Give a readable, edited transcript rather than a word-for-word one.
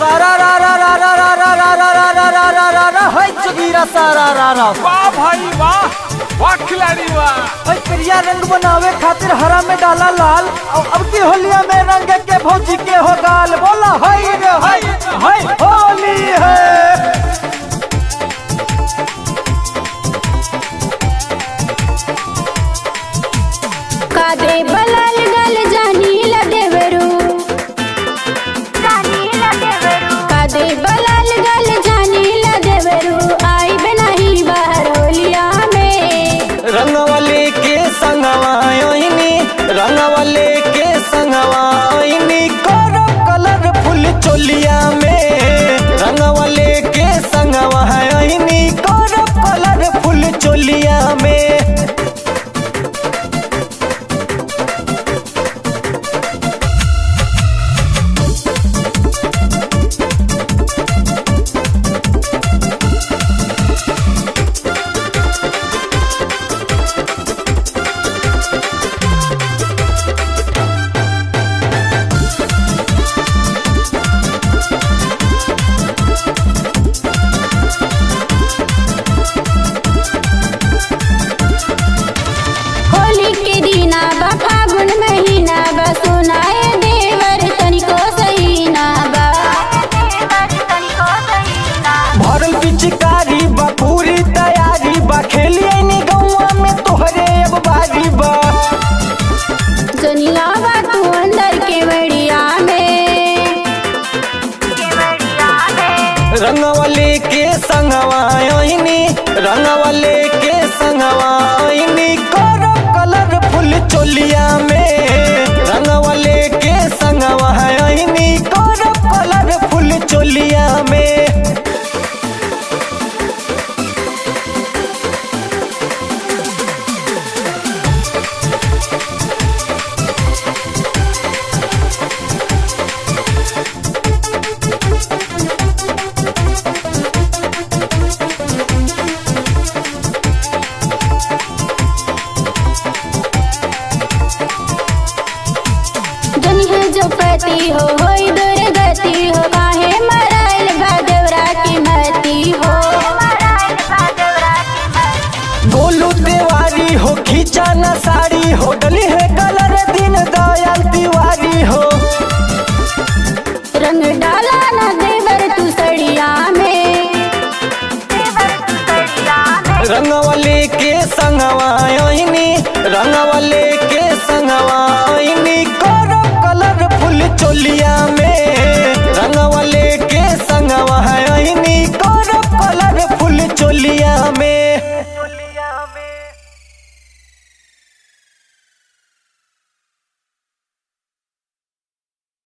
सारा रा रा रा रा रा रा रा रा रा रा रा रा रा रा है जोगीरा सारा रा रा। वाह भाई वाह, वाह खिलाड़ी वाह। भाई करिया रंग बनावे खातिर हरा में डाला लाल, और अब की होलिया में रंग के भौजी के हो गाल। बोला हाय रे हाय होली है। कादे बलाल गल जानी लदेवरू, कादे बलाल गल जानी लदेवरू, आई बनाही बाहर होलिया में। रंग वाले के संगवाइनी, रंग वाले के संगवाइनी करो कलरफुल चोलिया में। रंग वाले के संगवाइनी करो कलरफुल चोलिया में। फागुन महीना बा सुनाए देवर तनिको सहीना बा। भरल पिचकारी बा पूरी तैयारी बा, खेलिए नी गौवा में तोहरे अब बारी बा। जनिया बा तू अंदर के बड़िया में, रंग वाले के संगवाइनी, रंग वाले के संगवाइनी करो कलरफुल चोलिया में। रंग वाले के संगवाइनी करो कलरफुल चोलिया में। जनी है जो पति हो होई दुर्गति हो, काहे मराइल भादेवरा की मती हो। गोलू तिवारी हो खींचा न साड़ी हो, डली है कलर दिन दयाल तिवारी हो। रंग डाला न देवर तू सड़िया में, रंग वाले के संगवाइनी, रंग वाले के संगवाइनी करो कलरफुल चोलिया में। रंग वाले के संगवाइनी करो कलरफुल चोलिया में।